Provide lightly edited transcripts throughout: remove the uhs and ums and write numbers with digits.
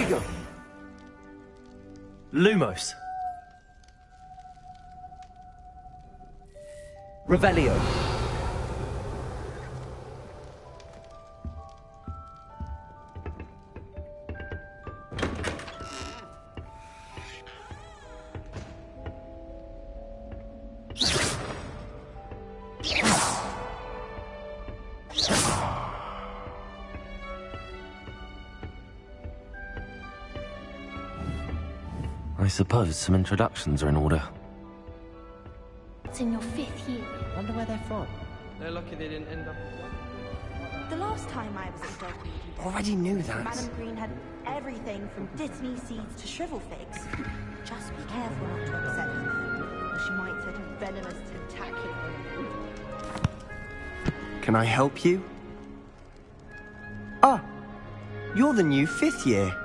go. Lumos. Revelio. I suppose some introductions are in order. It's in your 5th year. Wonder where they're from. They're lucky they didn't end up. The last time I was at Dogweed, Already knew that. Madam Green had everything from dittany seeds to shrivel figs. Just be careful not to upset her, or she might set a venomous tentacular on you. Can I help you? Ah, you're the new 5th year.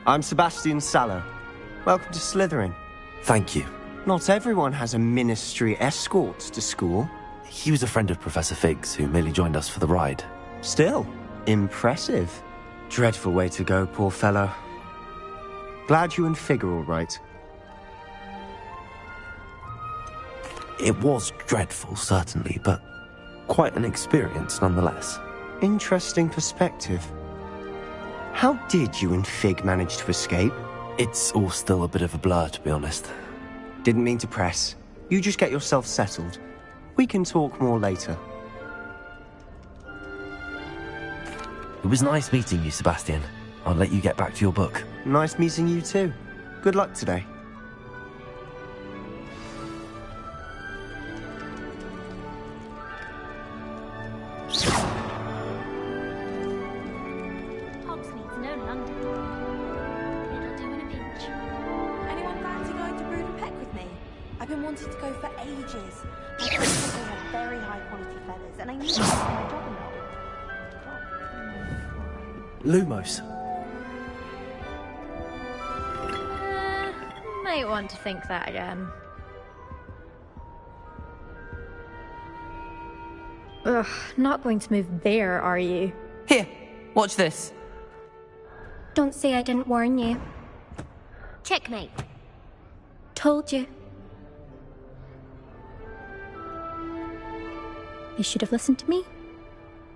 I'm Sebastian Sallow. Welcome to Slytherin. Thank you. Not everyone has a ministry escort to school. He was a friend of Professor Fig's who merely joined us for the ride. Still, impressive. Dreadful way to go, poor fellow. Glad you and Fig are all right. It was dreadful, certainly, but quite an experience nonetheless. Interesting perspective. How did you and Fig manage to escape? It's all still a bit of a blur, to be honest. Didn't mean to press. You just get yourself settled. We can talk more later. It was nice meeting you, Sebastian. I'll let you get back to your book. Nice meeting you too. Good luck today. Hogsmeade's no London. It'll do in a pinch. Anyone fancy going to Brood and Peck with me? I've been wanting to go for ages. My friends they have very high quality feathers, and I need to get my job in Lumos. Might want to think that again. Ugh, not going to move there, are you? Here, watch this. Don't say I didn't warn you. Checkmate. Told you. You should have listened to me.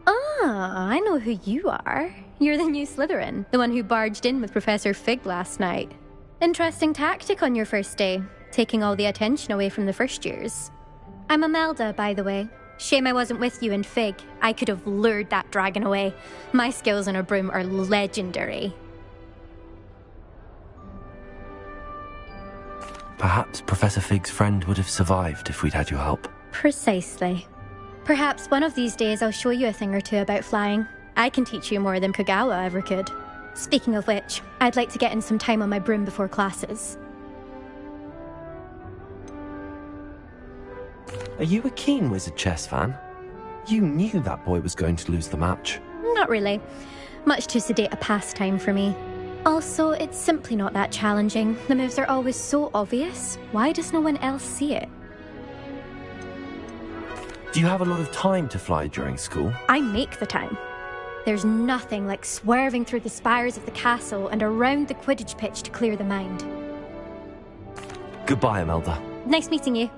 Ah, I know who you are. You're the new Slytherin, the one who barged in with Professor Fig last night. Interesting tactic on your first day, taking all the attention away from the first years. I'm Imelda, by the way. Shame I wasn't with you in Fig. I could have lured that dragon away. My skills on a broom are legendary. Perhaps Professor Fig's friend would have survived if we'd had your help. Precisely. Perhaps one of these days I'll show you a thing or two about flying. I can teach you more than Kogawa ever could. Speaking of which, I'd like to get in some time on my broom before classes. Are you a keen Wizard chess fan? You knew that boy was going to lose the match. Not really. Much too sedate a pastime for me. Also, it's simply not that challenging. The moves are always so obvious. Why does no one else see it? Do you have a lot of time to fly during school? I make the time. There's nothing like swerving through the spires of the castle and around the Quidditch pitch to clear the mind. Goodbye, Imelda. Nice meeting you.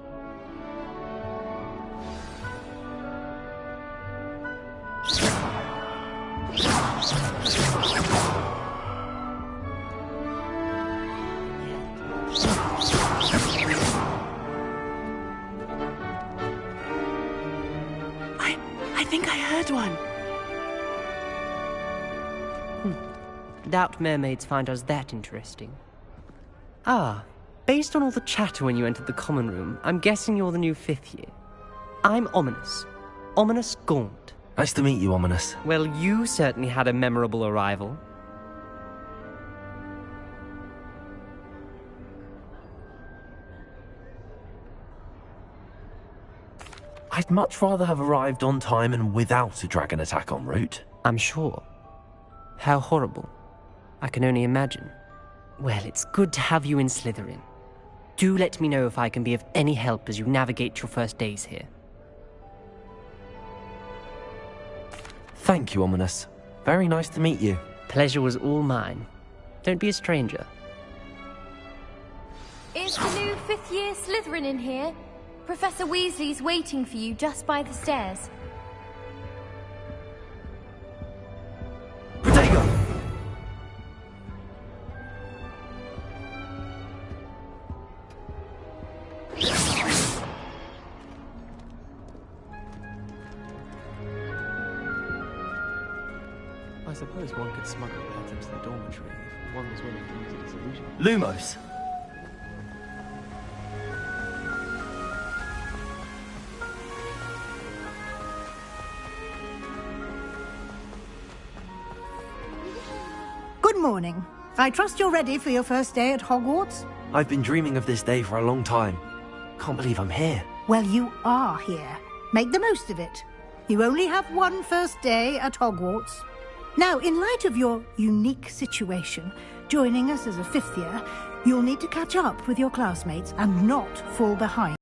I think I heard one. Doubt mermaids find us that interesting. Ah, based on all the chatter when you entered the common room, I'm guessing you're the new 5th year. I'm Ominous. Ominous Gaunt. Nice to meet you, Ominous. Well, you certainly had a memorable arrival. I'd much rather have arrived on time and without a dragon attack en route. I'm sure. How horrible. I can only imagine. Well, it's good to have you in Slytherin. Do let me know if I can be of any help as you navigate your first days here. Thank you, Ominous. Very nice to meet you. Pleasure was all mine. Don't be a stranger. Is the new fifth-year Slytherin in here? Professor Weasley's waiting for you just by the stairs. Protego! I suppose one could smuggle the heads into the dormitory if one was willing to use it as illusion. Lumos. Good morning. I trust you're ready for your first day at Hogwarts? I've been dreaming of this day for a long time. Can't believe I'm here. Well, you are here. Make the most of it. You only have one first day at Hogwarts. Now, in light of your unique situation, joining us as a fifth year, you'll need to catch up with your classmates and not fall behind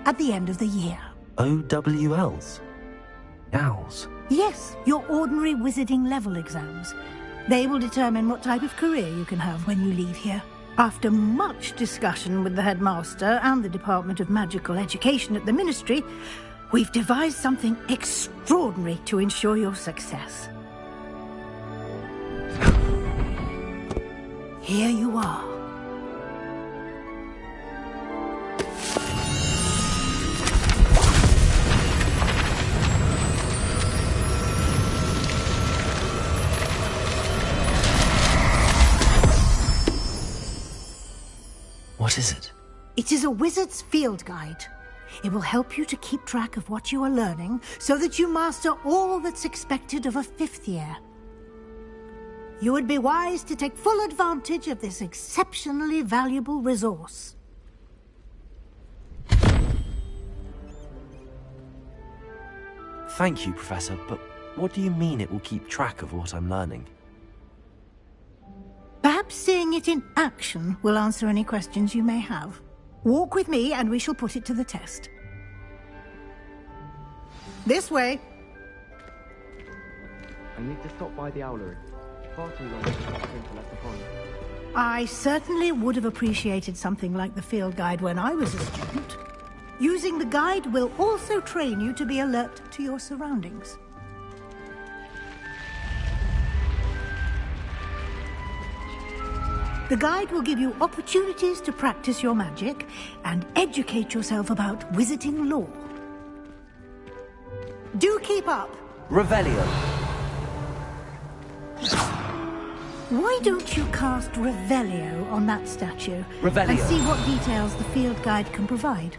at the end of the year. OWLs? Owls? Yes, your ordinary wizarding level exams. They will determine what type of career you can have when you leave here. After much discussion with the headmaster and the Department of Magical Education at the Ministry, we've devised something extraordinary to ensure your success. Here you are. What is it? It is a wizard's field guide. It will help you to keep track of what you are learning so that you master all that's expected of a fifth year. You would be wise to take full advantage of this exceptionally valuable resource. Thank you, Professor, but what do you mean it will keep track of what I'm learning? Perhaps seeing it in action will answer any questions you may have. Walk with me and we shall put it to the test. This way. I need to stop by the owlery. Far too long to let upon. I certainly would have appreciated something like the field guide when I was a student. Using the guide will also train you to be alert to your surroundings. The guide will give you opportunities to practice your magic and educate yourself about wizarding lore. Do keep up. Revelio. Why don't you cast Revelio on that statue Revelio. and see what details the field guide can provide?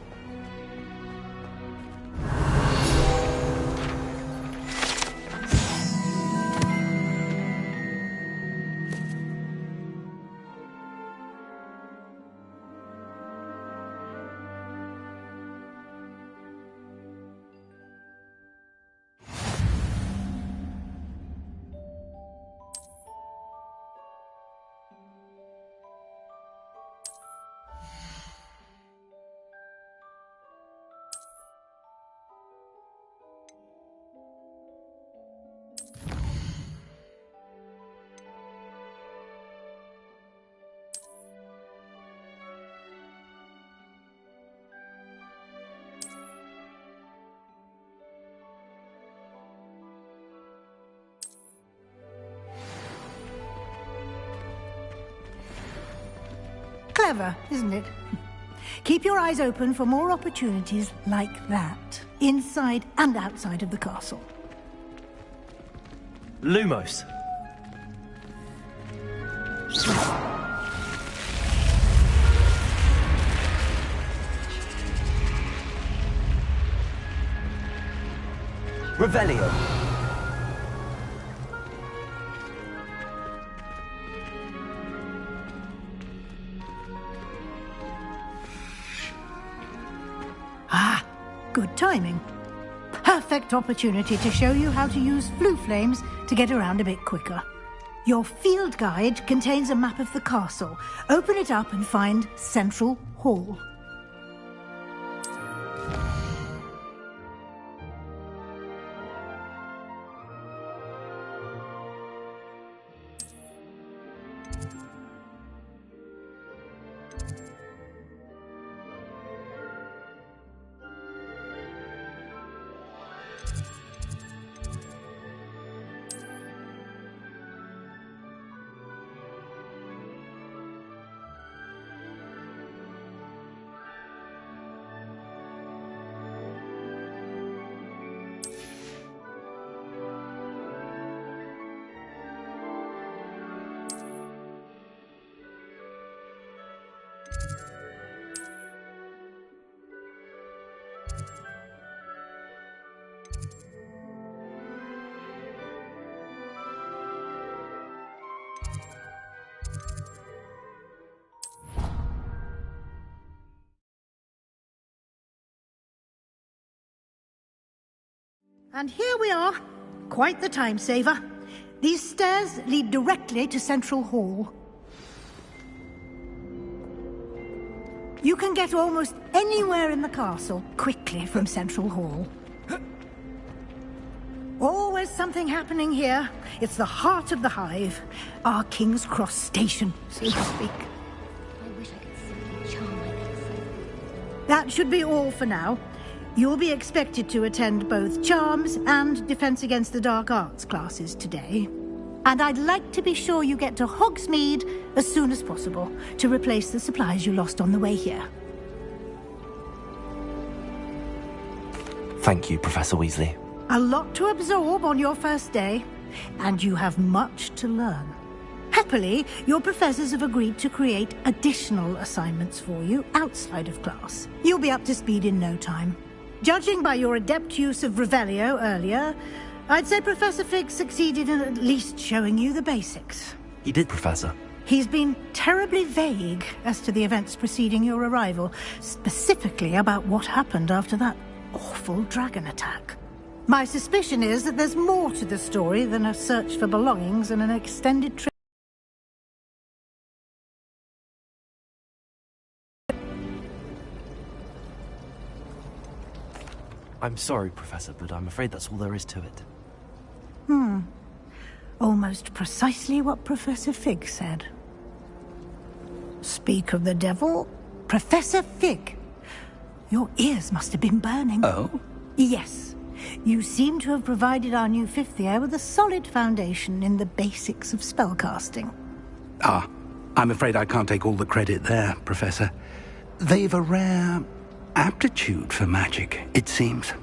Clever, isn't it? Keep your eyes open for more opportunities like that, inside and outside of the castle. Lumos. Revelio. Ah, good timing. Perfect opportunity to show you how to use flue flames to get around a bit quicker. Your field guide contains a map of the castle. Open it up and find Central Hall. And here we are. Quite the time saver. These stairs lead directly to Central Hall. You can get almost anywhere in the castle quickly from Central Hall. Always something happening here. It's the heart of the hive. Our King's Cross station, so to speak. I wish I could simply charm my next. That should be all for now. You'll be expected to attend both Charms and Defense Against the Dark Arts classes today. And I'd like to be sure you get to Hogsmeade as soon as possible to replace the supplies you lost on the way here. Thank you, Professor Weasley. A lot to absorb on your first day, and you have much to learn. Happily, your professors have agreed to create additional assignments for you outside of class. You'll be up to speed in no time. Judging by your adept use of Revelio earlier, I'd say Professor Fig succeeded in at least showing you the basics. He did, Professor. He's been terribly vague as to the events preceding your arrival, specifically about what happened after that awful dragon attack. My suspicion is that there's more to the story than a search for belongings and an extended trip. I'm sorry, Professor, but I'm afraid that's all there is to it. Almost precisely what Professor Fig said. Speak of the devil, Professor Fig. Your ears must have been burning. Oh? Yes. You seem to have provided our new fifth year with a solid foundation in the basics of spellcasting. Ah, I'm afraid I can't take all the credit there, Professor. They've a rare aptitude for magic, it seems.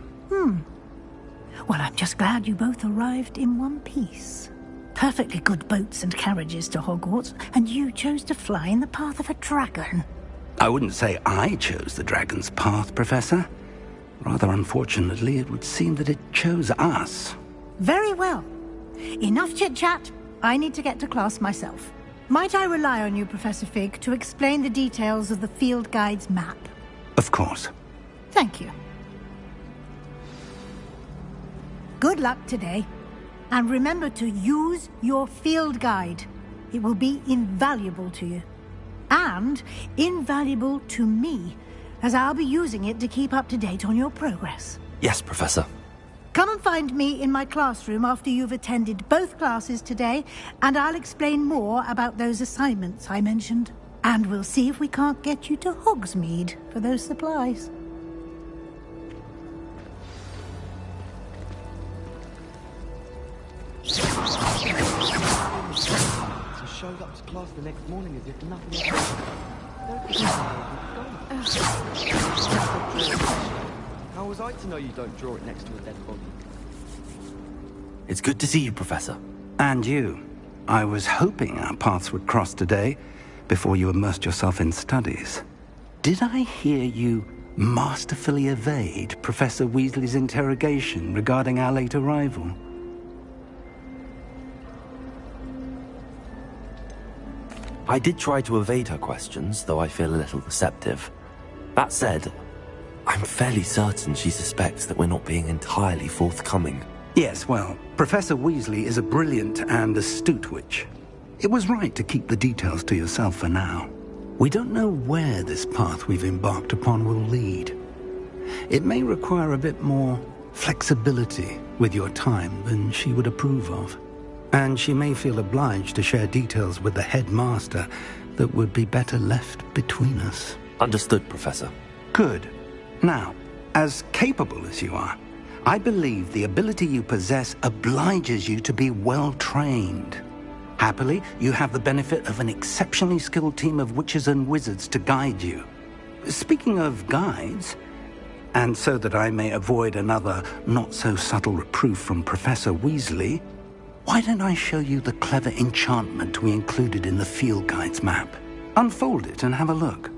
Well, I'm just glad you both arrived in one piece. Perfectly good boats and carriages to Hogwarts, and you chose to fly in the path of a dragon. I wouldn't say I chose the dragon's path, Professor. Rather unfortunately, it would seem that it chose us. Very well. Enough chit-chat. I need to get to class myself. Might I rely on you, Professor Fig, to explain the details of the field guide's map? Of course. Thank you. Good luck today. And remember to use your field guide. It will be invaluable to you. And invaluable to me, as I'll be using it to keep up to date on your progress. Yes, Professor. Come and find me in my classroom after you've attended both classes today, and I'll explain more about those assignments I mentioned. And we'll see if we can't get you to Hogsmeade for those supplies. So showed up to class the next morning as if nothing happened. How was I to know you don't draw it next to a dead body? It's good to see you, Professor. And you. I was hoping our paths would cross today, before you immersed yourself in studies. Did I hear you masterfully evade Professor Weasley's interrogation regarding our late arrival? I did try to evade her questions, though I feel a little deceptive. That said, I'm fairly certain she suspects that we're not being entirely forthcoming. Yes, well, Professor Weasley is a brilliant and astute witch. It was right to keep the details to yourself for now. We don't know where this path we've embarked upon will lead. It may require a bit more flexibility with your time than she would approve of. And she may feel obliged to share details with the headmaster that would be better left between us. Understood, Professor. Good. Now, as capable as you are, I believe the ability you possess obliges you to be well trained. Happily, you have the benefit of an exceptionally skilled team of witches and wizards to guide you. Speaking of guides, and so that I may avoid another not-so-subtle reproof from Professor Weasley, why don't I show you the clever enchantment we included in the field guide's map? Unfold it and have a look.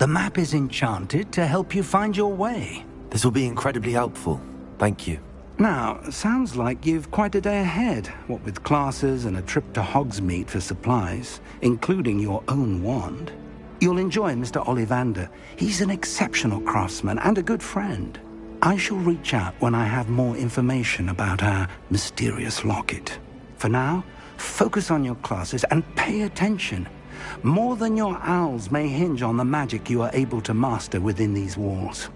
The map is enchanted to help you find your way. This will be incredibly helpful. Thank you. Now, sounds like you've quite a day ahead, what with classes and a trip to Hogsmeade for supplies, including your own wand. You'll enjoy Mr. Ollivander. He's an exceptional craftsman and a good friend. I shall reach out when I have more information about our mysterious locket. For now, focus on your classes and pay attention. More than your owls may hinge on the magic you are able to master within these walls.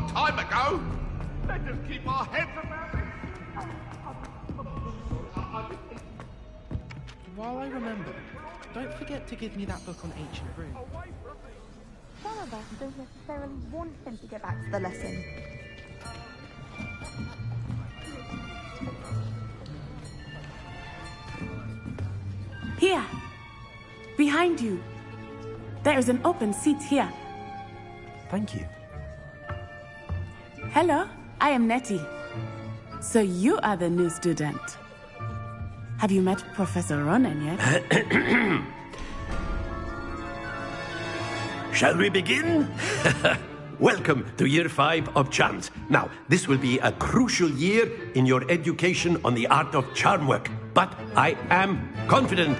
Time ago. Let us keep our heads about it. While I remember, don't forget to give me that book on ancient runes. Some of us don't necessarily want him to get back to the lesson. Here! Behind you! There is an open seat here. Thank you. Hello, I am Nettie. So you are the new student. Have you met Professor Ronan yet? Shall we begin? Welcome to Year 5 of Charms. Now, this will be a crucial year in your education on the art of charm work. But I am confident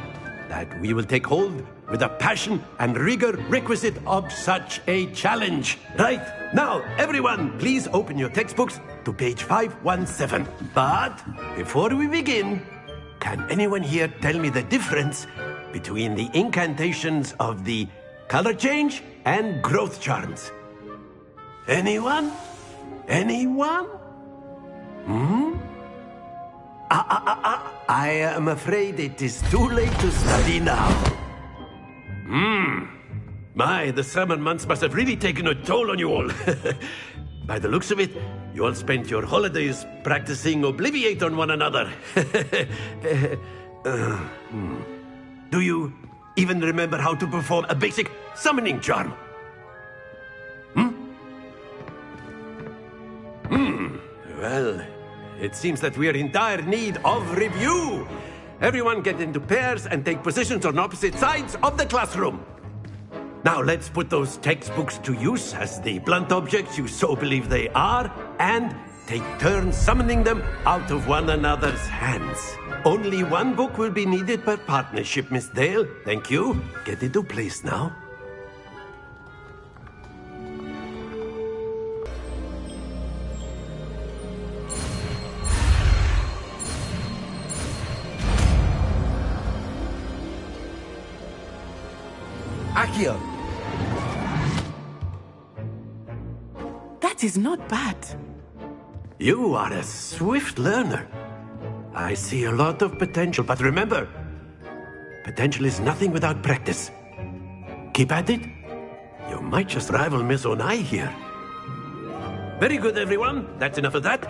that we will take hold with the passion and rigor requisite of such a challenge. Right, now, everyone, please open your textbooks to page 517. But before we begin, can anyone here tell me the difference between the incantations of the color change and growth charms? Anyone? Anyone? I am afraid it is too late to study now. My, the summer months must have really taken a toll on you all. By the looks of it, you all spent your holidays practicing Obliviate on one another. Do you even remember how to perform a basic summoning charm? Well, it seems that we are in dire need of review. Everyone get into pairs and take positions on opposite sides of the classroom. Now let's put those textbooks to use as the blunt objects you so believe they are, and take turns summoning them out of one another's hands. Only one book will be needed per partnership, Miss Dale. Thank you. Get into place now. Accio! That is not bad. You are a swift learner. I see a lot of potential, but remember, potential is nothing without practice. Keep at it. You might just rival Miss Onai here. Very good, everyone. That's enough of that.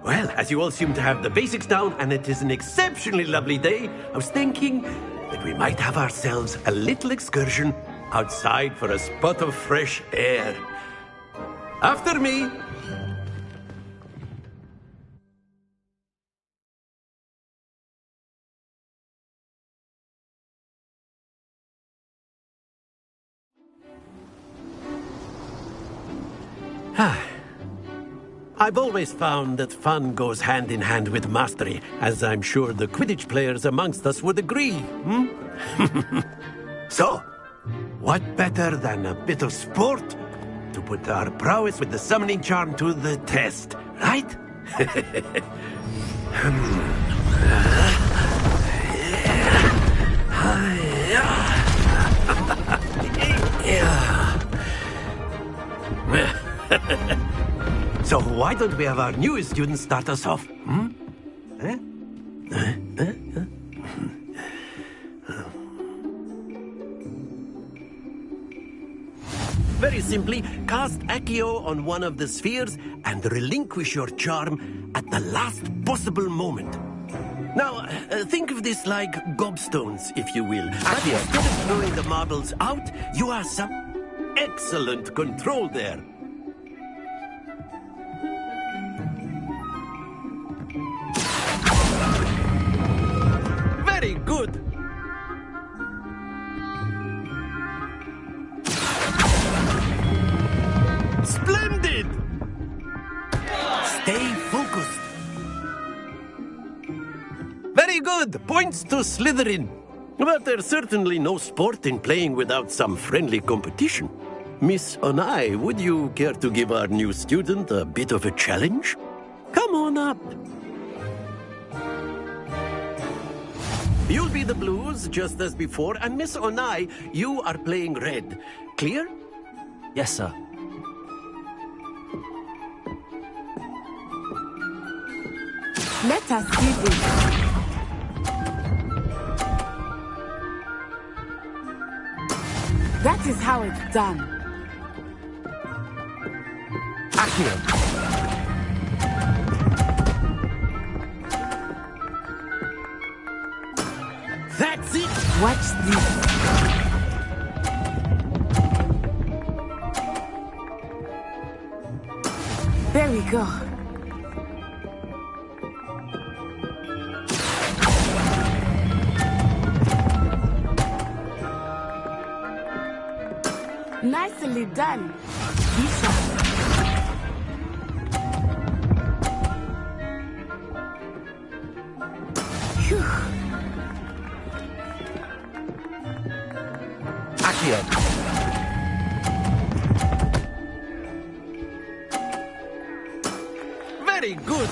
Well, as you all seem to have the basics down, and it is an exceptionally lovely day, I was thinking that we might have ourselves a little excursion outside for a spot of fresh air. After me. I've always found that fun goes hand in hand with mastery, as I'm sure the Quidditch players amongst us would agree. So, what better than a bit of sport to put our prowess with the summoning charm to the test, right? So why don't we have our newest student start us off? Eh? Very simply, cast Accio on one of the spheres and relinquish your charm at the last possible moment. Now, think of this like gobstones, if you will. But instead of throwing the marbles out, you have some excellent control there. Very good. Splendid! Stay focused. Very good. Points to Slytherin. But there's certainly no sport in playing without some friendly competition. Miss Onai, would you care to give our new student a bit of a challenge? Come on up. You'll be the blues, just as before, and Miss Onai, you are playing red. Clear? Yes, sir. Let us see this. That is how it's done. Accio. That's it! Watch this. There we go. Nicely done. Bisha. Phew. Accio. Very good.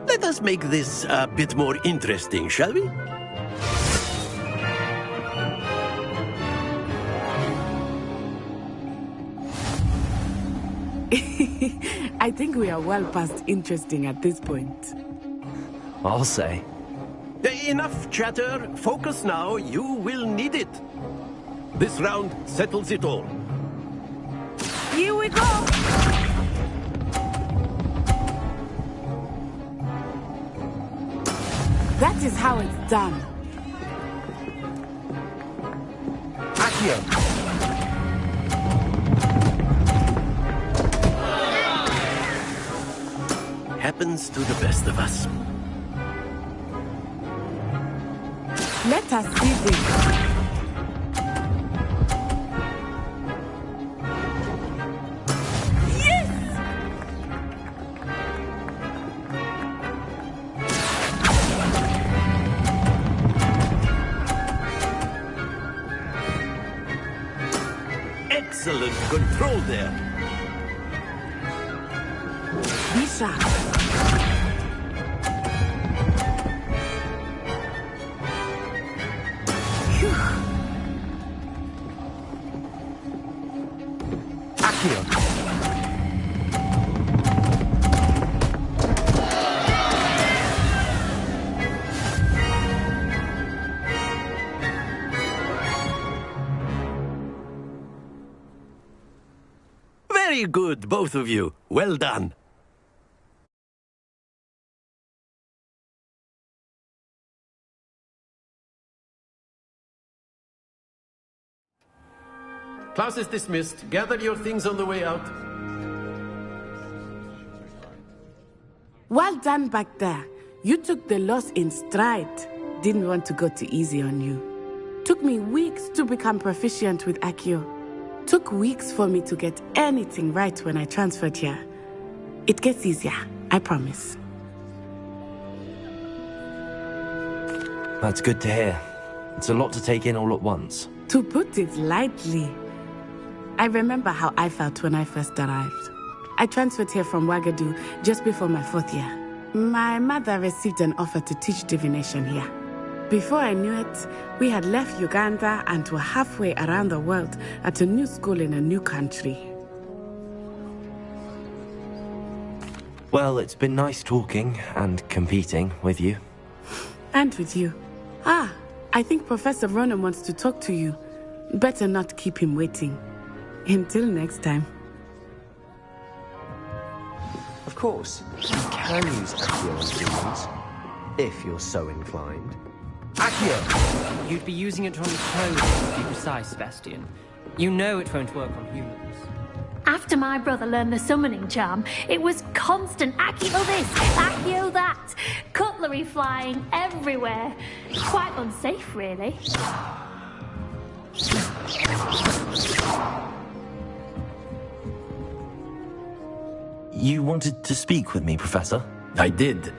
Let us make this a bit more interesting, shall we? I think we are well past interesting at this point. I'll say. Enough chatter. Focus now. You will need it. This round settles it all. Here we go. That is how it's done. Accio. Happens to the best of us. Let us see this. Yes! Excellent control there. Bisha. Accio. Very good, both of you. Well done. Class is dismissed. Gather your things on the way out. Well done back there. You took the loss in stride. Didn't want to go too easy on you. Took me weeks to become proficient with Accio. Took weeks for me to get anything right when I transferred here. It gets easier, I promise. That's good to hear. It's a lot to take in all at once. To put it lightly, I remember how I felt when I first arrived. I transferred here from Wagadu just before my 4th year. My mother received an offer to teach divination here. Before I knew it, we had left Uganda and were halfway around the world at a new school in a new country. Well, it's been nice talking and competing with you. And with you. I think Professor Ronan wants to talk to you. Better not keep him waiting. Until next time. Of course, you can use Accio on humans, if you're so inclined. Accio! You'd be using it on clones, to be precise, Sebastian. You know it won't work on humans. After my brother learned the summoning charm, it was constant Accio this, Accio that. Cutlery flying everywhere. Quite unsafe, really. You wanted to speak with me, Professor? I did.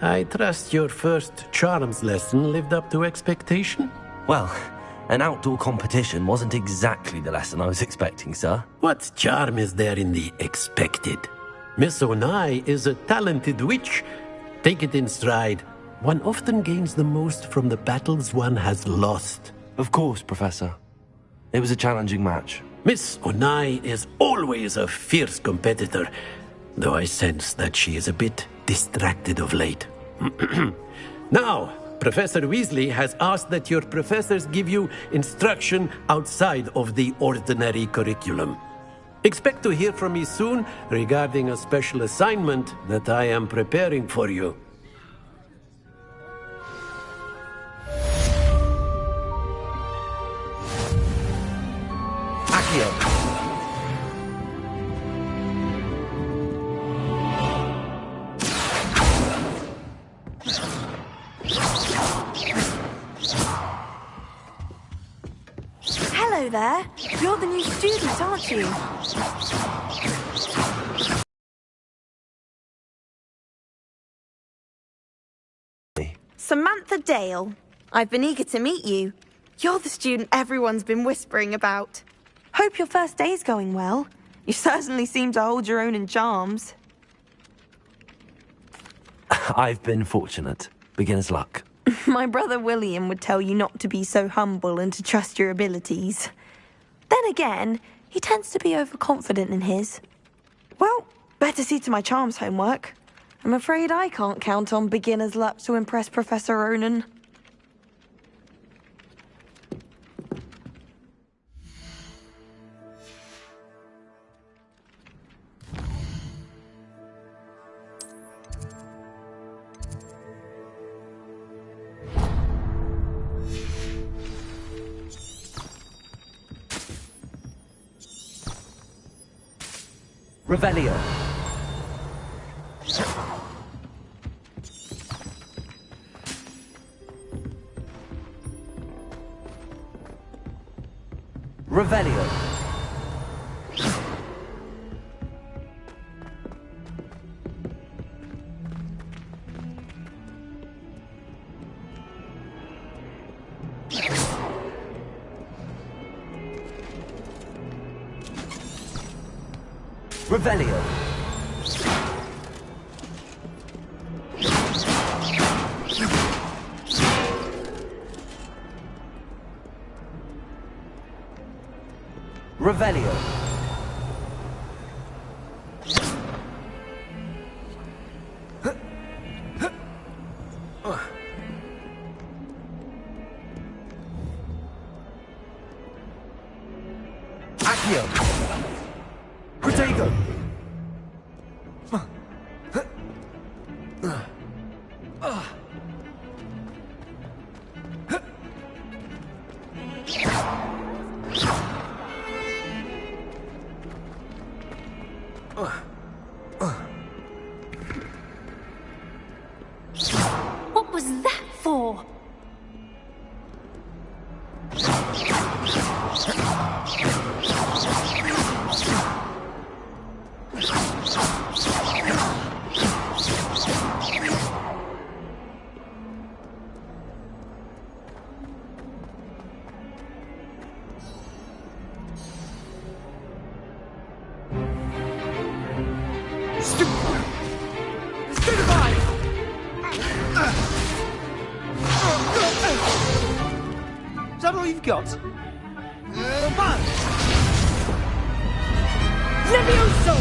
I trust your first charms lesson lived up to expectation? Well, an outdoor competition wasn't exactly the lesson I was expecting, sir. What charm is there in the expected? Miss Onai is a talented witch. Take it in stride. One often gains the most from the battles one has lost. Of course, Professor. It was a challenging match. Miss Onai is always a fierce competitor, though I sense that she is a bit distracted of late. Now, Professor Weasley has asked that your professors give you instruction outside of the ordinary curriculum. Expect to hear from me soon regarding a special assignment that I am preparing for you. Accio! Hello there. You're the new student, aren't you? Samantha Dale. I've been eager to meet you. You're the student everyone's been whispering about. Hope your first day's going well. You certainly seem to hold your own in charms. I've been fortunate. Beginner's luck. My brother William would tell you not to be so humble and to trust your abilities. Then again, he tends to be overconfident in his. Well, better see to my charms homework. I'm afraid I can't count on beginner's luck to impress Professor Ronan. Revelio. Revelio. Revelio. Revelio. Accio. Protego. What was that for? that all you've got? Levioso!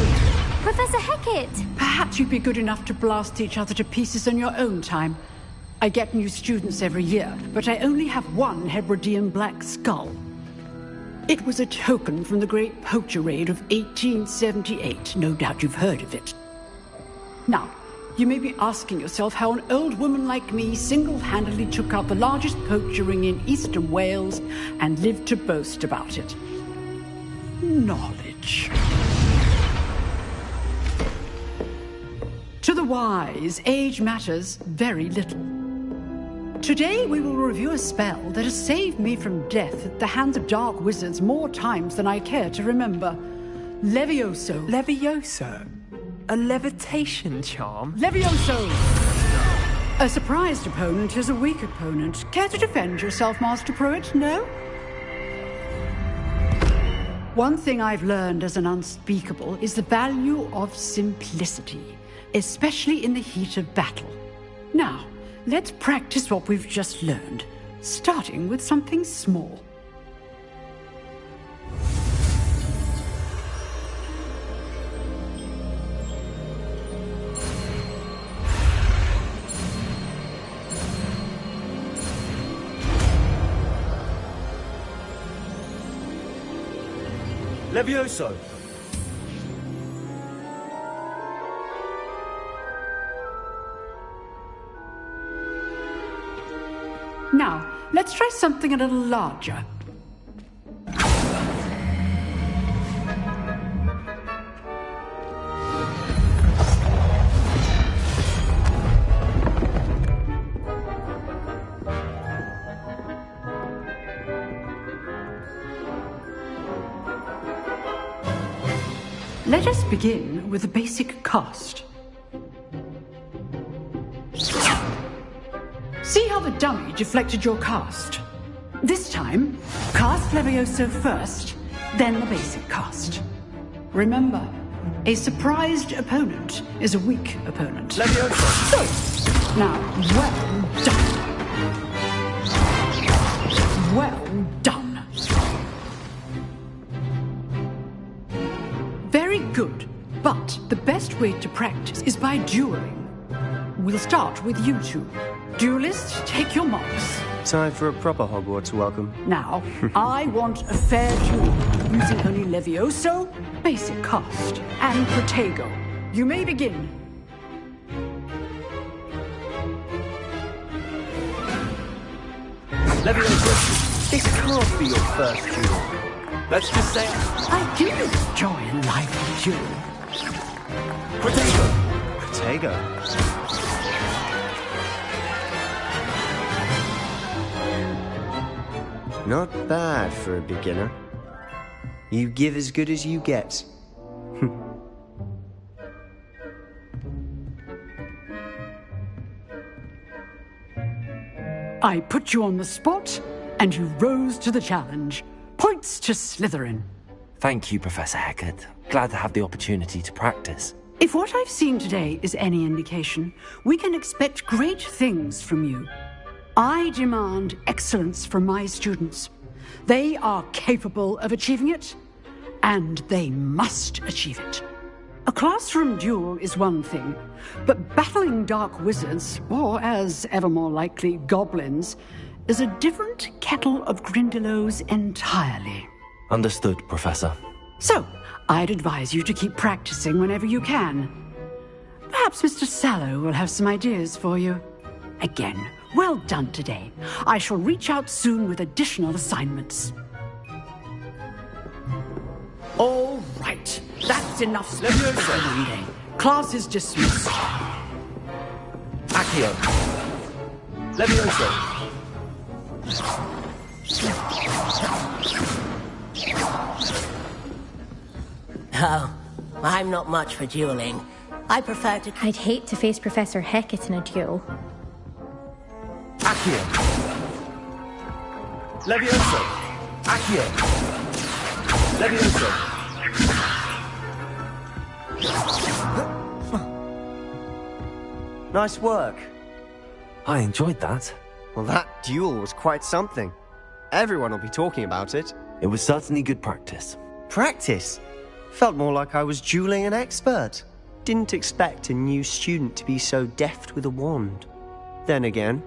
Professor Hecat! Perhaps you'd be good enough to blast each other to pieces on your own time. I get new students every year, but I only have one Hebridean black skull. It was a token from the Great Poacher Raid of 1878. No doubt you've heard of it. Now, you may be asking yourself how an old woman like me single-handedly took out the largest poacher ring in eastern Wales and lived to boast about it. Knowledge. To the wise, age matters very little. Today we will review a spell that has saved me from death at the hands of dark wizards more times than I care to remember. Levioso. Levioso? A levitation charm? Levioso! A surprised opponent is a weak opponent. Care to defend yourself, Master Pruitt? No? One thing I've learned as an unspeakable is the value of simplicity, especially in the heat of battle. Now, let's practice what we've just learned, starting with something small. Levioso! Now, let's try something a little larger. Let us begin with the basic cast. See how the dummy deflected your cast? This time, cast Levioso first, then the basic cast. Remember, a surprised opponent is a weak opponent. Levioso! So, now, well done. Well done. Very good, but the best way to practice is by dueling. We'll start with you two. Duelist, take your marks. Time for a proper Hogwarts welcome. Now, I want a fair duel, using only Levioso, basic cast, and Protego. You may begin. Levioso, this can't be your first duel. Let's just say I do enjoy a lively duel. Protego! Protego? Not bad for a beginner. You give as good as you get. I put you on the spot, and you rose to the challenge. Points to Slytherin. Thank you, Professor Hecat. Glad to have the opportunity to practice. If what I've seen today is any indication, we can expect great things from you. I demand excellence from my students. They are capable of achieving it, and they must achieve it. A classroom duel is one thing, but battling dark wizards, or as ever more likely, goblins, is a different kettle of Grindylows entirely. Understood, Professor. So, I'd advise you to keep practicing whenever you can. Perhaps Mr. Sallow will have some ideas for you. Again, well done today. I shall reach out soon with additional assignments. All right, that's enough Levioso. Class is dismissed. Accio. Levioso. Oh, I'm not much for dueling. I prefer to... I'd hate to face Professor Hecat in a duel. Accio. Levioso. Accio. Levioso. Nice work. I enjoyed that. Well, that duel was quite something. Everyone will be talking about it. It was certainly good practice. Practice? Felt more like I was dueling an expert. Didn't expect a new student to be so deft with a wand. Then again,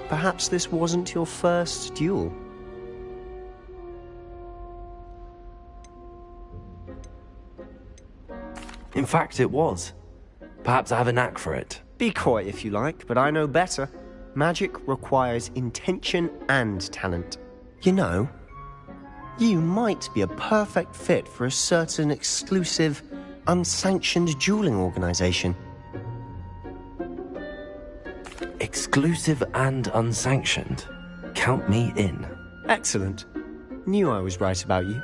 perhaps this wasn't your first duel. In fact, it was. Perhaps I have a knack for it. Be coy if you like, but I know better. Magic requires intention and talent. You know, you might be a perfect fit for a certain exclusive, unsanctioned dueling organization. Exclusive and unsanctioned? Count me in. Excellent. Knew I was right about you.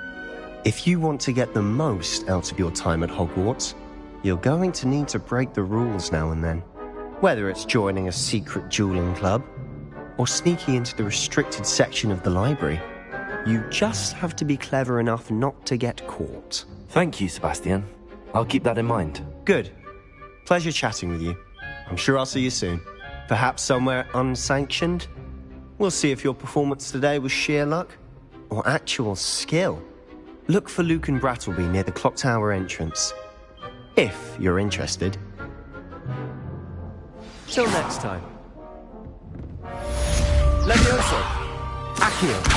If you want to get the most out of your time at Hogwarts, you're going to need to break the rules now and then. Whether it's joining a secret dueling club, or sneaking into the restricted section of the library, you just have to be clever enough not to get caught. Thank you, Sebastian. I'll keep that in mind. Good. Pleasure chatting with you. I'm sure I'll see you soon. Perhaps somewhere unsanctioned? We'll see if your performance today was sheer luck or actual skill. Look for Luke and Brattleby near the clock tower entrance. If you're interested. Till next time. Levioso! Accio!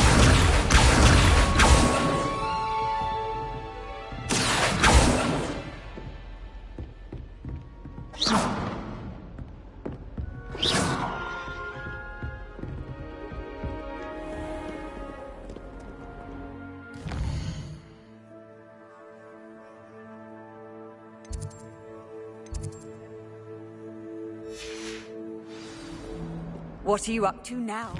What are you up to now?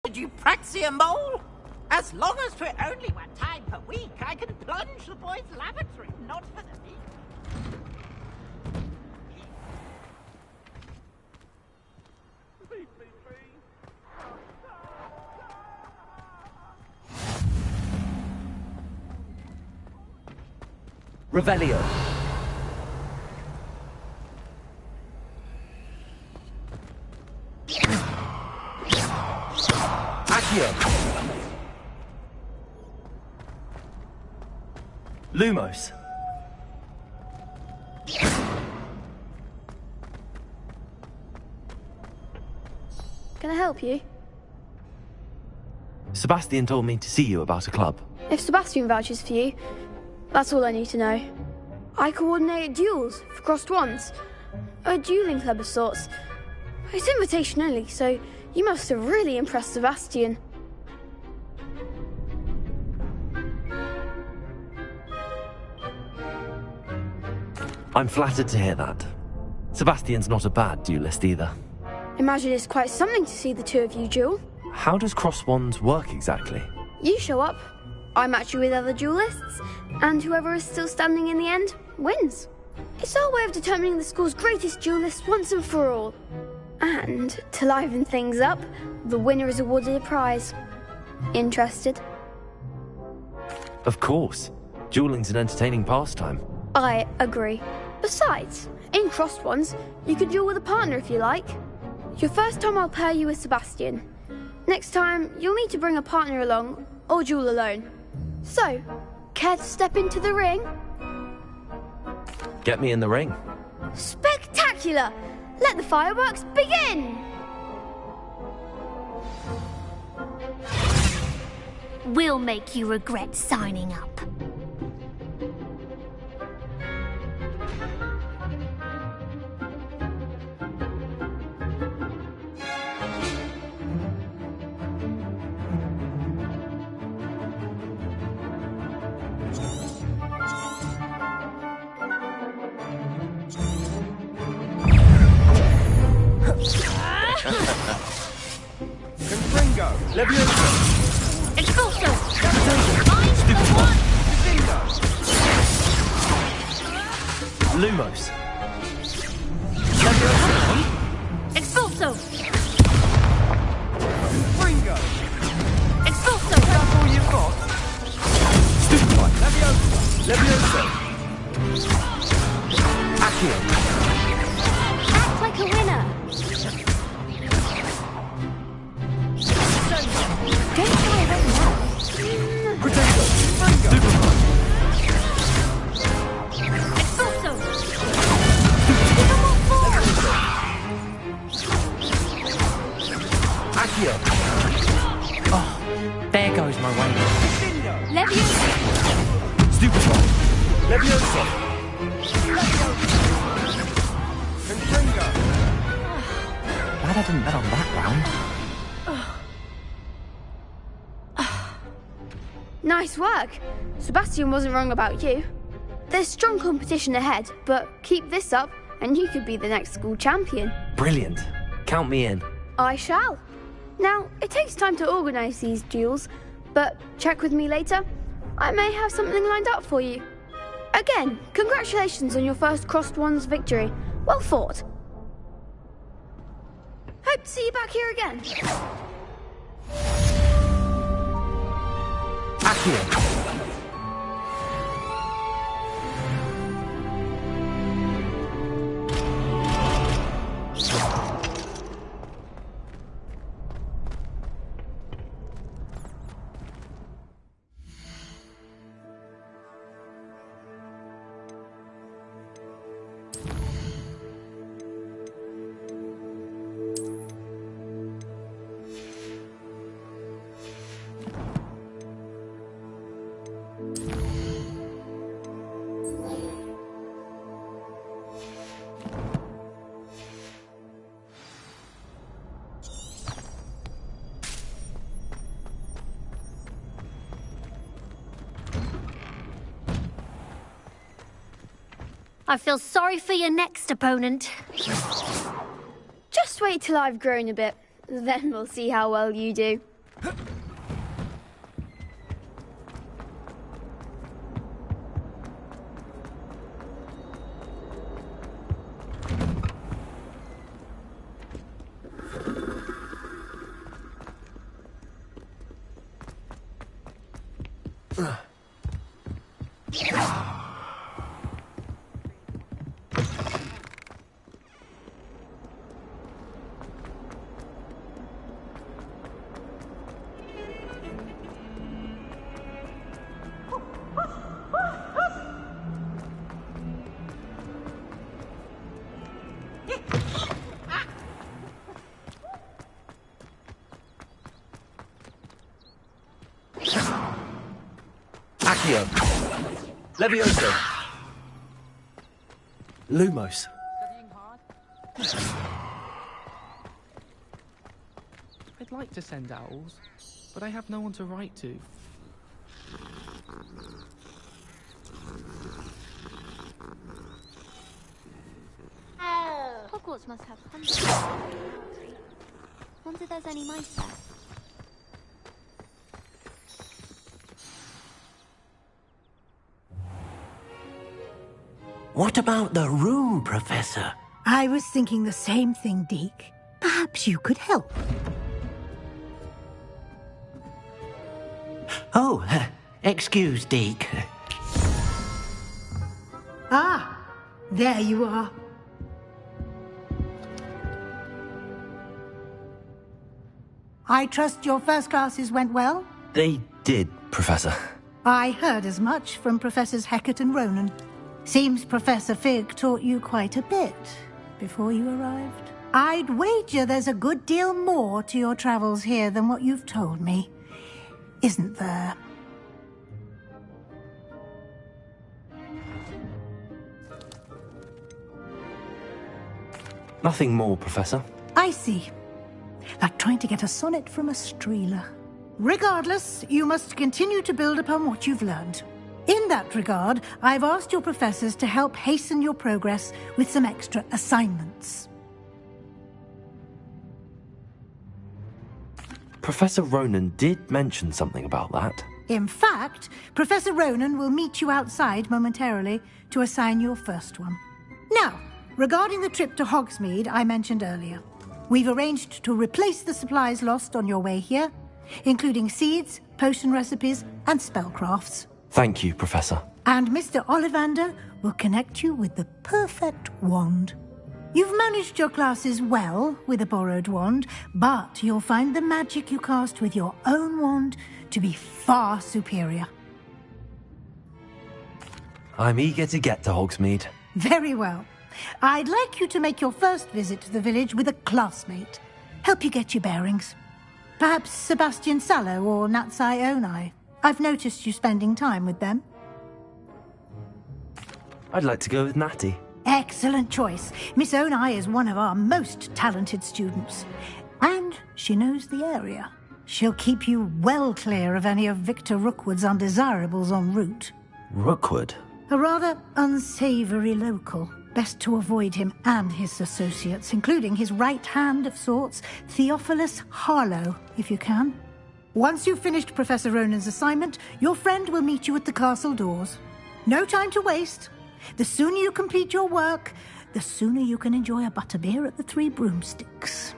Did you praxia mole? As long as for only 1 time per week, I can plunge the boys' lavatory, not for the meat. Revelio. Lumos. Can I help you? Sebastian told me to see you about a club. If Sebastian vouches for you, that's all I need to know. I coordinate duels for crossed wands. A dueling club of sorts. It's invitation only, so you must have really impressed Sebastian. I'm flattered to hear that. Sebastian's not a bad duelist either. Imagine it's quite something to see the two of you duel. How does cross wands work exactly? You show up, I match you with other duelists, and whoever is still standing in the end wins. It's our way of determining the school's greatest duelist once and for all. And to liven things up, the winner is awarded a prize. Interested? Of course. Dueling's an entertaining pastime. I agree. Besides, in crossed ones, you could duel with a partner if you like. Your first time I'll pair you with Sebastian. Next time, you'll need to bring a partner along, or duel alone. So, care to step into the ring? Get me in the ring. Spectacular! Let the fireworks begin! We'll make you regret signing up. Leviosa! Expulso! Lumos. Expulso! Ringo! Expulso! That's all you've got? Stupefy. Leviosa! Accio. Act like a winner! Don't try right now. Protego. Stupefy. Expulso! Accio. Oh, there goes my way. Leviosa! Stupefy. Leviosa! Confringo! Glad I didn't bet on that round. Nice work. Sebastian wasn't wrong about you. There's strong competition ahead, but keep this up and you could be the next school champion. Brilliant. Count me in. I shall. Now, it takes time to organise these duels, but check with me later. I may have something lined up for you. Again, congratulations on your first Crossed Wands victory. Well fought. Hope to see you back here again. Accio. I feel sorry for your next opponent. Just wait till I've grown a bit, then we'll see how well you do. Accio. Leviosa. Lumos. I'd like to send owls, but I have no one to write to. Hogwarts must have hundreds. Wonder if there's any mice there. What about the room, Professor? I was thinking the same thing, Deke. Perhaps you could help. Oh, excuse, Deke. Ah, there you are. I trust your first classes went well? They did, Professor. I heard as much from Professors Hecat and Ronan. Seems Professor Fig taught you quite a bit before you arrived. I'd wager there's a good deal more to your travels here than what you've told me. Isn't there? Nothing more, Professor. I see. Like trying to get a sonnet from a streeler. Regardless, you must continue to build upon what you've learned. In that regard, I've asked your professors to help hasten your progress with some extra assignments. Professor Ronan did mention something about that. In fact, Professor Ronan will meet you outside momentarily to assign your first one. Now, regarding the trip to Hogsmeade I mentioned earlier, we've arranged to replace the supplies lost on your way here, including seeds, potion recipes, and spellcrafts. Thank you, Professor. And Mr. Ollivander will connect you with the perfect wand. You've managed your classes well with a borrowed wand, but you'll find the magic you cast with your own wand to be far superior. I'm eager to get to Hogsmeade. Very well. I'd like you to make your first visit to the village with a classmate. Help you get your bearings. Perhaps Sebastian Sallow or Natsai Onai. I've noticed you spending time with them. I'd like to go with Natty. Excellent choice. Miss Onai is one of our most talented students. And she knows the area. She'll keep you well clear of any of Victor Rookwood's undesirables en route. Rookwood? A rather unsavoury local. Best to avoid him and his associates, including his right hand of sorts, Theophilus Harlow, if you can. Once you've finished Professor Ronan's assignment, your friend will meet you at the castle doors. No time to waste. The sooner you complete your work, the sooner you can enjoy a butterbeer at the Three Broomsticks.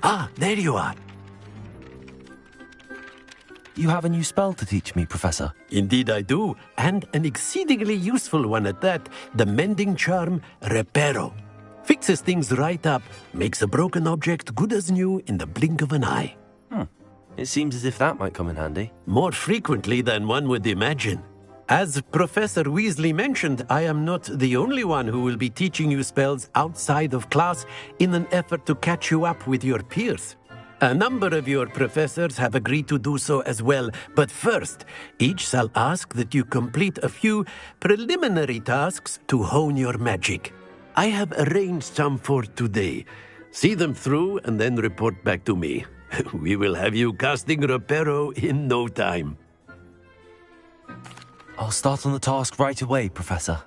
Ah, there you are. You have a new spell to teach me, Professor. Indeed I do, and an exceedingly useful one at that. The mending charm, Reparo. Fixes things right up, makes a broken object good as new in the blink of an eye. It seems as if that might come in handy. More frequently than one would imagine. As Professor Weasley mentioned, I am not the only one who will be teaching you spells outside of class in an effort to catch you up with your peers. A number of your professors have agreed to do so as well, but first, each shall ask that you complete a few preliminary tasks to hone your magic. I have arranged some for today. See them through and then report back to me. We will have you casting Reparo in no time. I'll start on the task right away, Professor.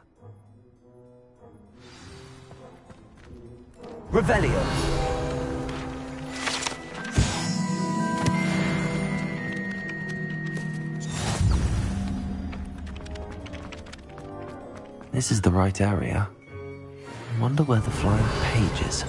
Revelio. This is the right area. I wonder where the flying page is.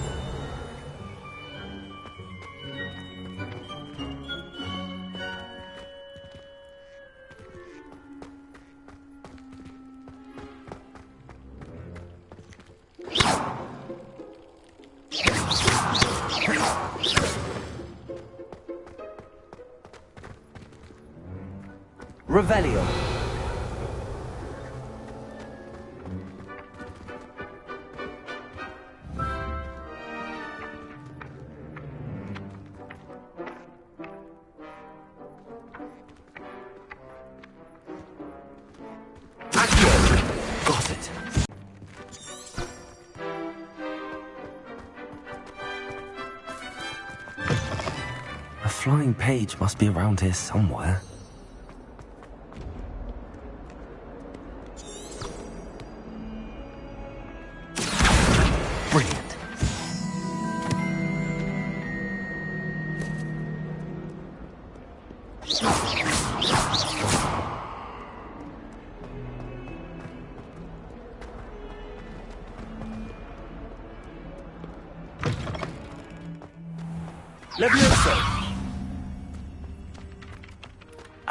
Revelio. Got it. A flying page must be around here somewhere. Brilliant.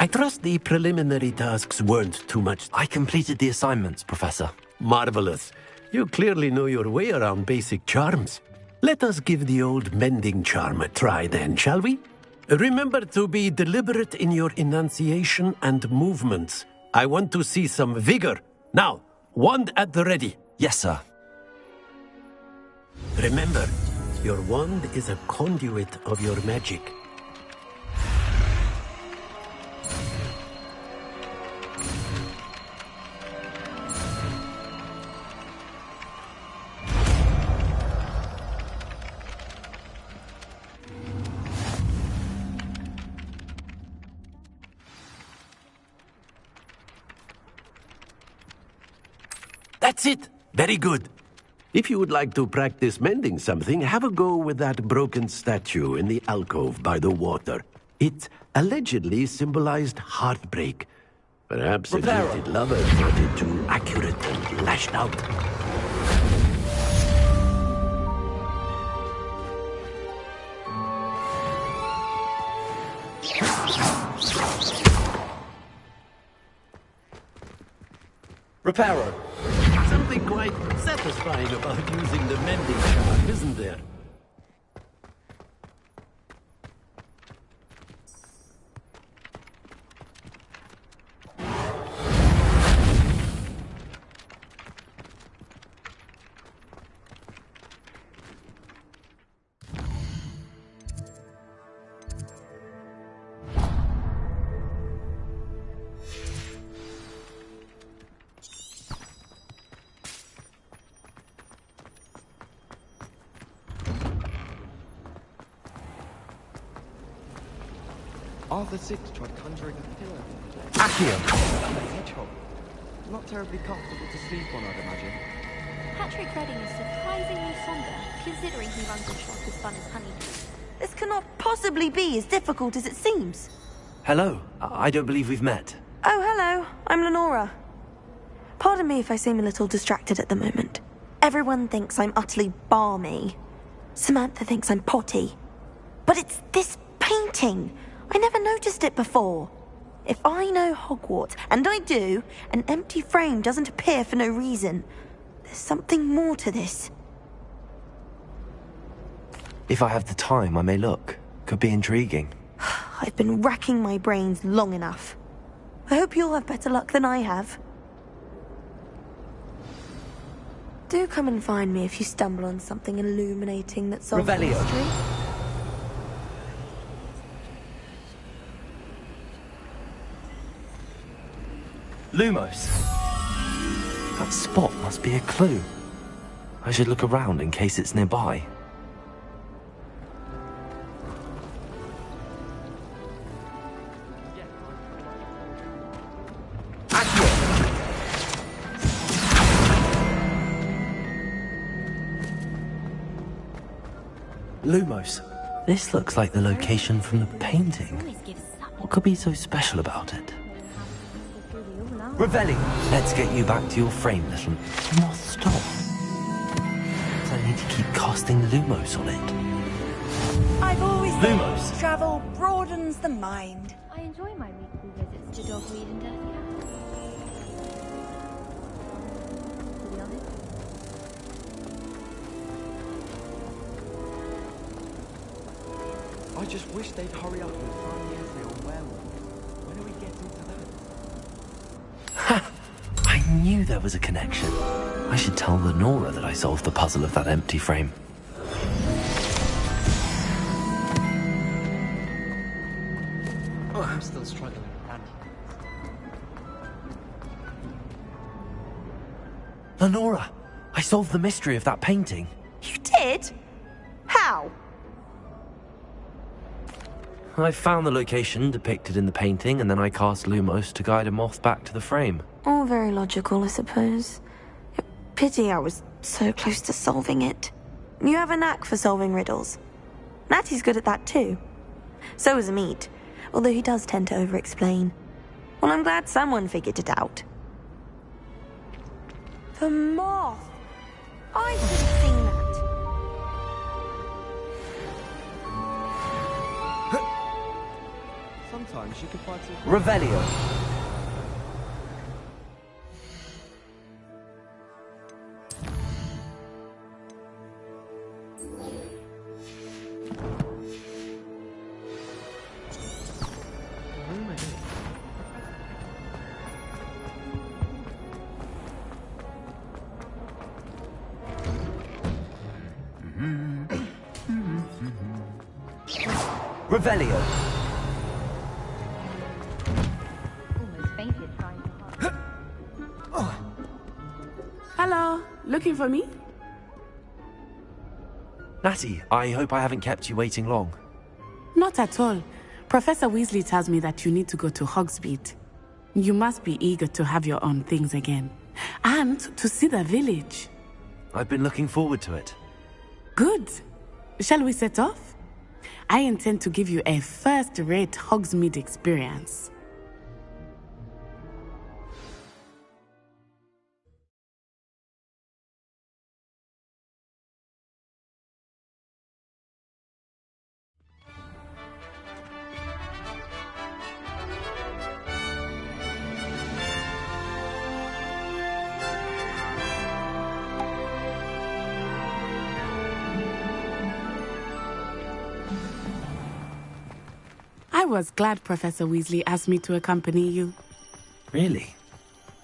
I trust the preliminary tasks weren't too much. I completed the assignments, Professor. Marvelous. you clearly know your way around basic charms. Let us give the old mending charm a try then, shall we? Remember to be deliberate in your enunciation and movements. I want to see some vigor. Now, wand at the ready. Yes, sir. Remember, your wand is a conduit of your magic. That's it! Very good. If you would like to practice mending something, have a go with that broken statue in the alcove by the water. It allegedly symbolized heartbreak. Perhaps a jilted lover thought it too accurate and lashed out. Reparo. Something quite satisfying about using the mending charm, isn't there? Arthur VI tried conjuring a pillar. Accio! A hedgehog. Not terribly comfortable to sleep on, I'd imagine. Patrick Redding is surprisingly somber, considering he runs a shop as fun as Honeydew. This cannot possibly be as difficult as it seems. Hello. I don't believe we've met. Oh, hello. I'm Lenora. Pardon me if I seem a little distracted at the moment. Everyone thinks I'm utterly balmy. Samantha thinks I'm potty. But it's this painting. I never noticed it before. If I know Hogwarts, and I do, an empty frame doesn't appear for no reason. There's something more to this. If I have the time, I may look. Could be intriguing. I've been racking my brains long enough. I hope you'll have better luck than I have. Do come and find me if you stumble on something illuminating that solves the Revelio. mystery. Lumos. That spot must be a clue. I should look around in case it's nearby. Lumos. This looks like the location from the painting. What could be so special about it? Revelli, let's get you back to your frame, little moth. Stop. I need to keep casting Lumos on it. I've always Lumos. said travel broadens the mind. I enjoy my weekly visits to Dogweed and Deathia. To be honest. I just wish they'd hurry up and find the essay on werewolves. When are we getting to that? Ha! I knew there was a connection. I should tell Lenora that I solved the puzzle of that empty frame. Oh, I'm still struggling. Lenora, I solved the mystery of that painting. You did? How? I found the location depicted in the painting, and then I cast Lumos to guide a moth back to the frame. All very logical, I suppose. Pity I was so close to solving it. You have a knack for solving riddles. Natty's good at that too. So is Amit, although he does tend to over-explain. Well, I'm glad someone figured it out. The moth! I should have seen that. Sometimes you can find some... Revelio. Revelio. Almost fainted trying to hide. Hello, looking for me? Natty, I hope I haven't kept you waiting long. Not at all. Professor Weasley tells me that you need to go to Hogsmeade. You must be eager to have your own things again. And to see the village. I've been looking forward to it. Good. Shall we set off? I intend to give you a first-rate Hogsmeade experience. I was glad Professor Weasley asked me to accompany you. Really?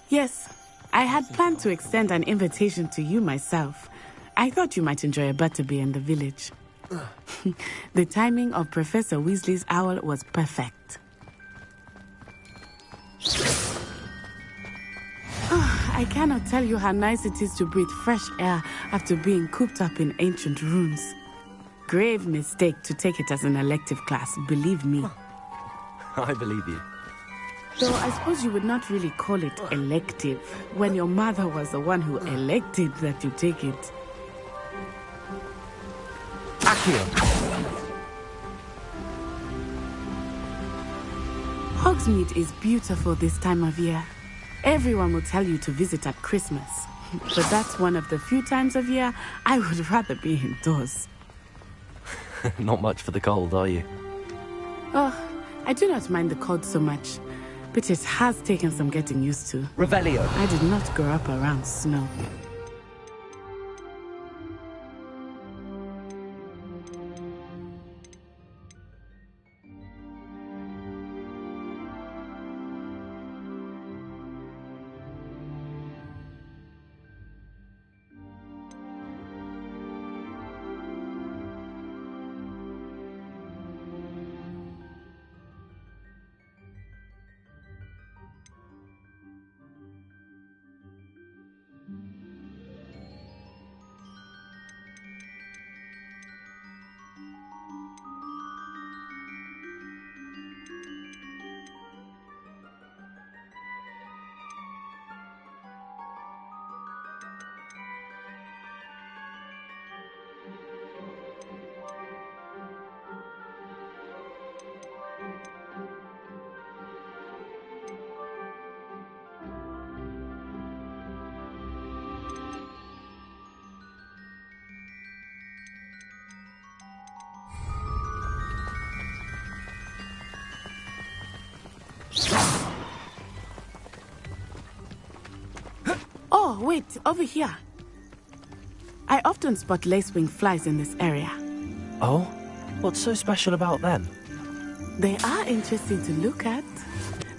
Yes, I had planned to extend an invitation to you myself. I thought you might enjoy a butterbeer in the village. The timing of Professor Weasley's owl was perfect. I cannot tell you how nice it is to breathe fresh air after being cooped up in ancient ruins. Grave mistake to take it as an elective class, believe me. I believe you. Though I suppose you would not really call it elective when your mother was the one who elected that you take it. Accio! Hogsmeade is beautiful this time of year. Everyone will tell you to visit at Christmas. But that's one of the few times of year I would rather be indoors. Not much for the cold, are you? Oh, I do not mind the cold so much, but it has taken some getting used to. Revelio. I did not grow up around snow. Oh, wait, over here. I often spot lacewing flies in this area. Oh? What's so special about them? They are interesting to look at,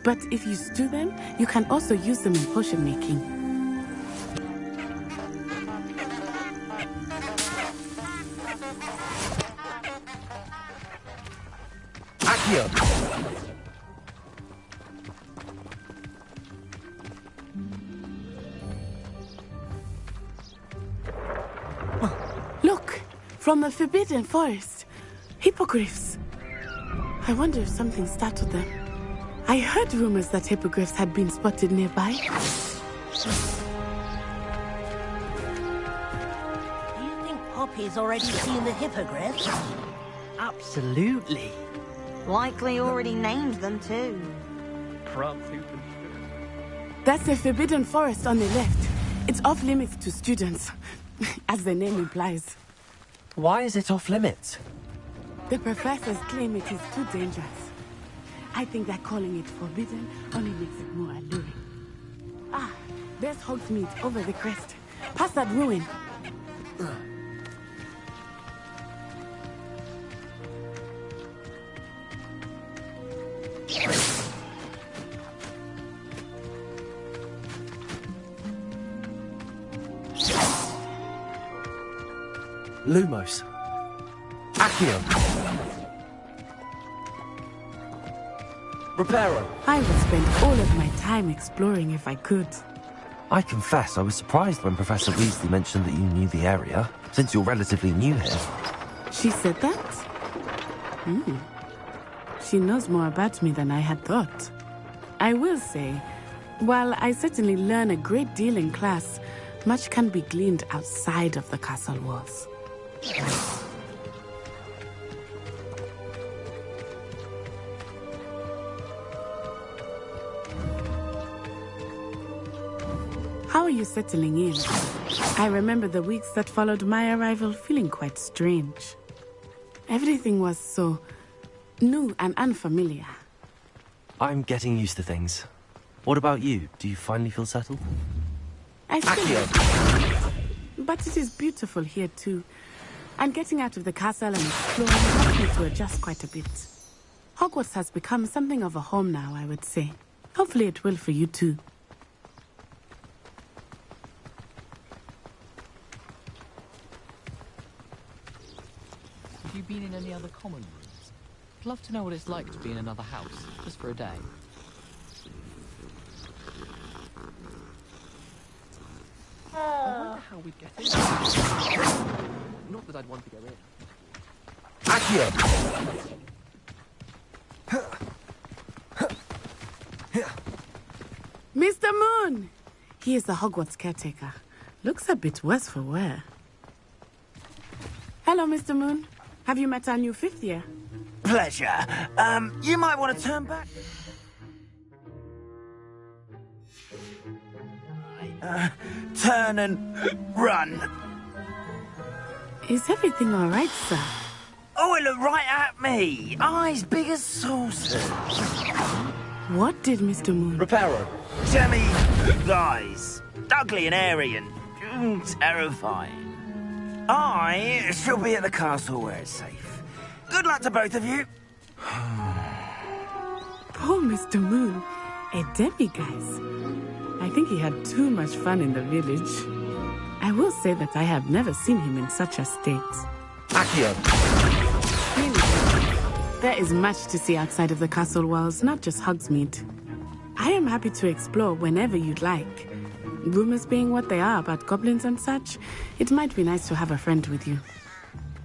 but if you stew them, you can also use them in potion making. Accio! Look, from the Forbidden Forest. Hippogriffs. I wonder if something startled them. I heard rumors that hippogriffs had been spotted nearby. Do you think Poppy's already seen the hippogriffs? Absolutely. Likely already named them too. That's the Forbidden Forest on the left. It's off limits to students, as the name implies. Why is it off limits? The professors claim it is too dangerous. I think that calling it forbidden only makes it more alluring. Ah, there's Hogsmeade over the crest. Past that ruin. Lumos. Accio. Reparo! I would spend all of my time exploring if I could. I confess I was surprised when Professor Weasley mentioned that you knew the area, since you're relatively new here. She said that? She knows more about me than I had thought. I will say, while I certainly learn a great deal in class, much can be gleaned outside of the castle walls. How are you settling in? I remember the weeks that followed my arrival feeling quite strange. Everything was so new and unfamiliar. I'm getting used to things. What about you? Do you finally feel settled? I still... But it is beautiful here too. And getting out of the castle and exploring helped me to adjust quite a bit. Hogwarts has become something of a home now, I would say. Hopefully it will for you too. Have you been in any other common rooms? I'd love to know what it's like to be in another house, just for a day. I wonder how we'd get in. Not that I'd want to go in. Mr. Moon! He is the Hogwarts caretaker. Looks a bit worse for wear. Hello, Mr. Moon. Have you met our new fifth year? Pleasure. You might want to turn back. Turn and run. Is everything all right, sir? Oh, it looked right at me. Eyes big as saucers. What did Mr. Moon? Reparo. Jemmy guys. Ugly and airy and terrifying. I shall be at the castle where it's safe. Good luck to both of you. Poor Mr. Moon. A demiguise. I think he had too much fun in the village. I will say that I have never seen him in such a state. Really, there is much to see outside of the castle walls, not just Hogsmeade. I am happy to explore whenever you'd like. Rumors being what they are about goblins and such, it might be nice to have a friend with you.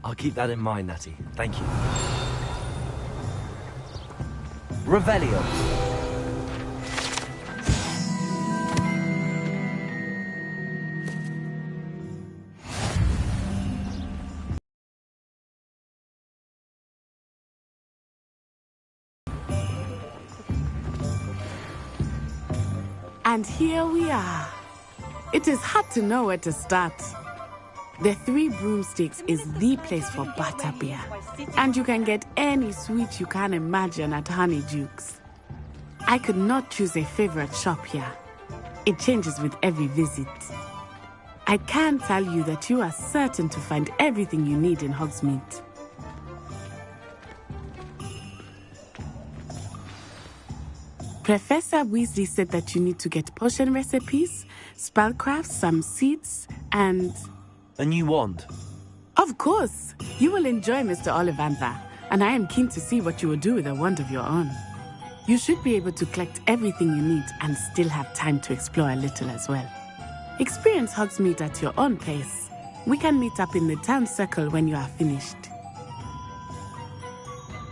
I'll keep that in mind, Natty. Thank you. Revelio. And here we are. It is hard to know where to start. The Three Broomsticks is the place for butterbeer. And you can get any sweet you can imagine at Honeydukes. I could not choose a favorite shop here. It changes with every visit. I can tell you that you are certain to find everything you need in Hogsmeade. Professor Weasley said that you need to get potion recipes, spellcrafts, some seeds, and... A new wand? Of course! You will enjoy Mr. Ollivander, and I am keen to see what you will do with a wand of your own. You should be able to collect everything you need and still have time to explore a little as well. Experience Hogsmeade at your own pace. We can meet up in the town circle when you are finished.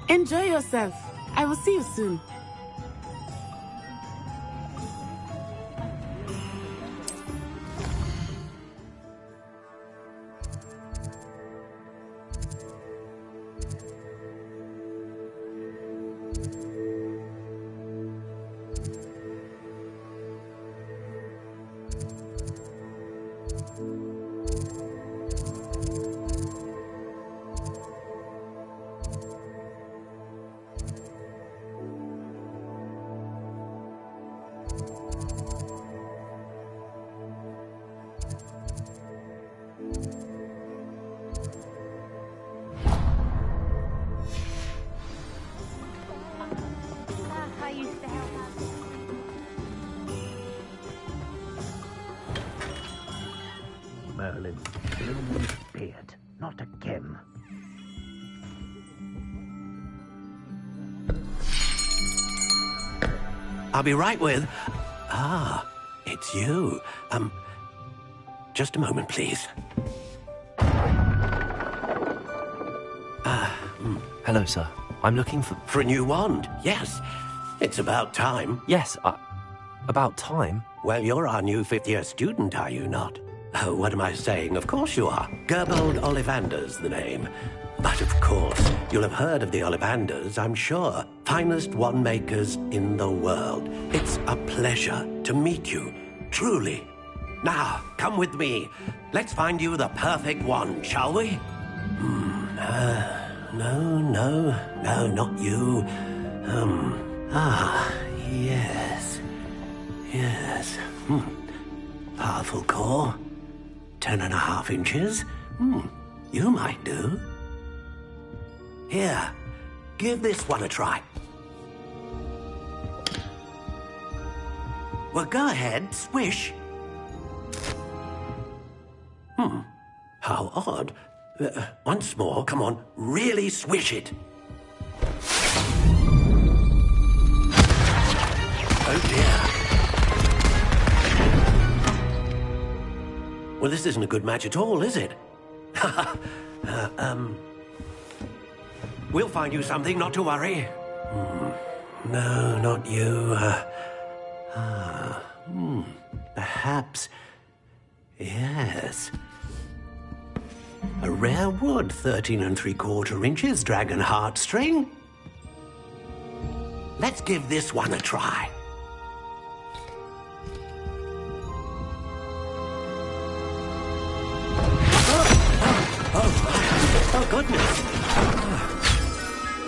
Enjoy yourself. I will see you soon. Merlin, Bloom's beard, not again. I'll be right with... Ah, it's you. Just a moment, please. Hello, sir. I'm looking for... For a new wand, yes. It's about time. Yes, about time? Well, you're our new fifth-year student, are you not? Oh, what am I saying? Of course you are. Gerbold Ollivander's the name. But of course, you'll have heard of the Ollivanders, I'm sure. Finest wand makers in the world. It's a pleasure to meet you, truly. Now, come with me. Let's find you the perfect wand, shall we? No, not you. Yes. Powerful core. 10.5 inches. You might do. Here, give this one a try. Well, go ahead, swish. How odd. Once more, come on, really swish it. Oh dear. Well, this isn't a good match at all, is it? We'll find you something, not to worry. No, not you. Perhaps... Yes. A rare wood, 13 3/4 inches, dragon heartstring. Let's give this one a try. Oh, goodness.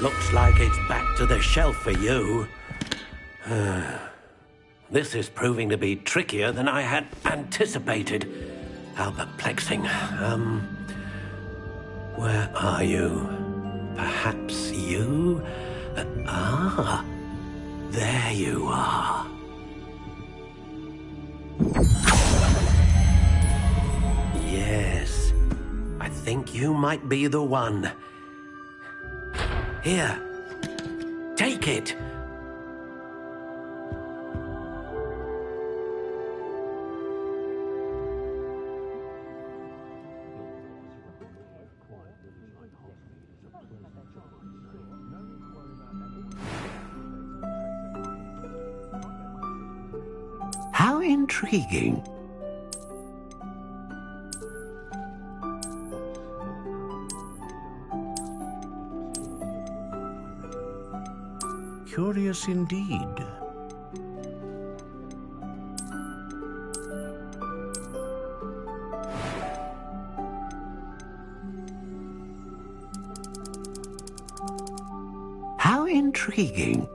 Looks like it's back to the shelf for you. This is proving to be trickier than I had anticipated. How perplexing. Where are you? Perhaps you? There you are. Yes, I think you might be the one. Here, take it. How intriguing. Curious indeed. How intriguing.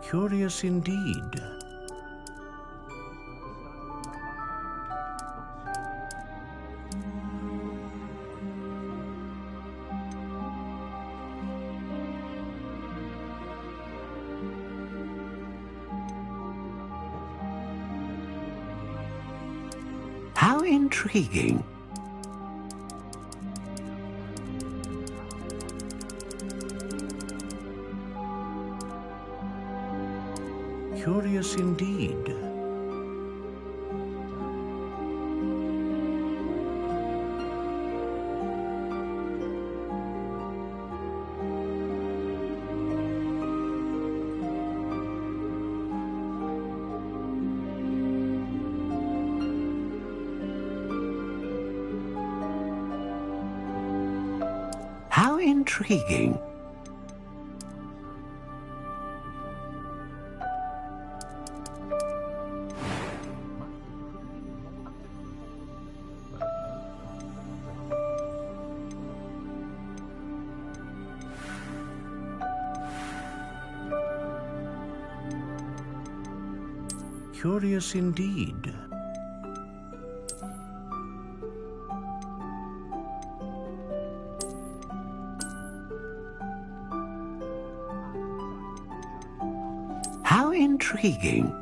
Curious indeed. How intriguing. Curious indeed. How intriguing. Curious indeed. How intriguing.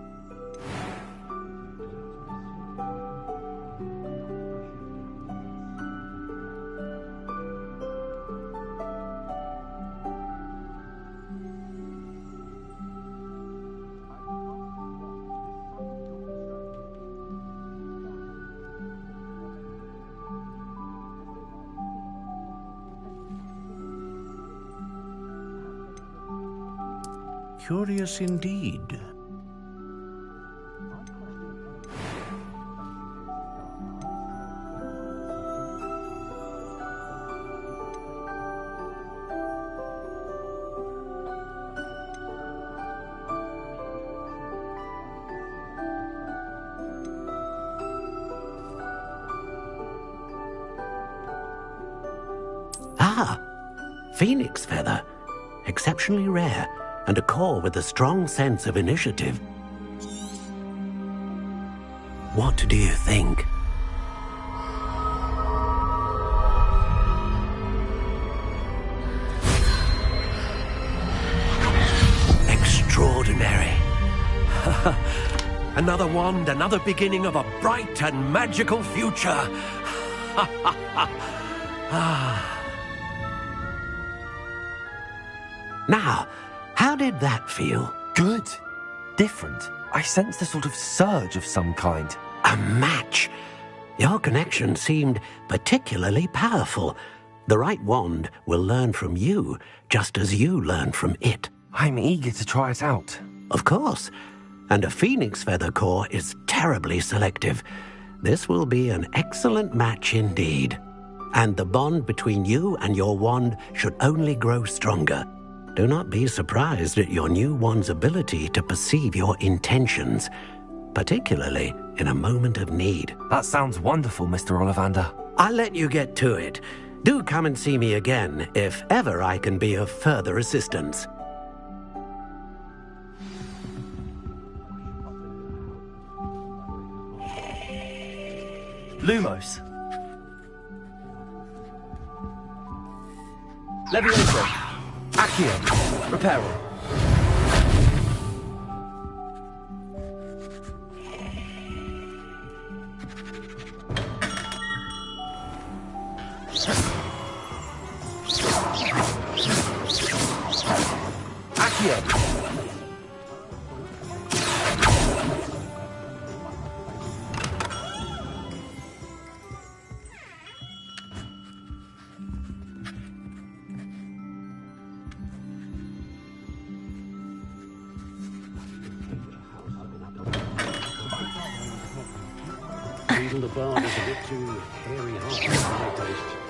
Curious indeed. Ah, phoenix feather. Exceptionally rare, and a core with a strong sense of initiative. What do you think? Extraordinary. Another wand, another beginning of a bright and magical future. Now, how did that feel? Good. Different. I sensed a sort of surge of some kind. A match. Your connection seemed particularly powerful. The right wand will learn from you, just as you learn from it. I'm eager to try it out. Of course. And a phoenix feather core is terribly selective. This will be an excellent match indeed. And the bond between you and your wand should only grow stronger. Do not be surprised at your new wand's ability to perceive your intentions, particularly in a moment of need. That sounds wonderful, Mr. Ollivander. I'll let you get to it. Do come and see me again if ever I can be of further assistance. Lumos. Levioso. Accio. Reparo. Accio. Even the bard is a bit too hairy-hearted for my taste.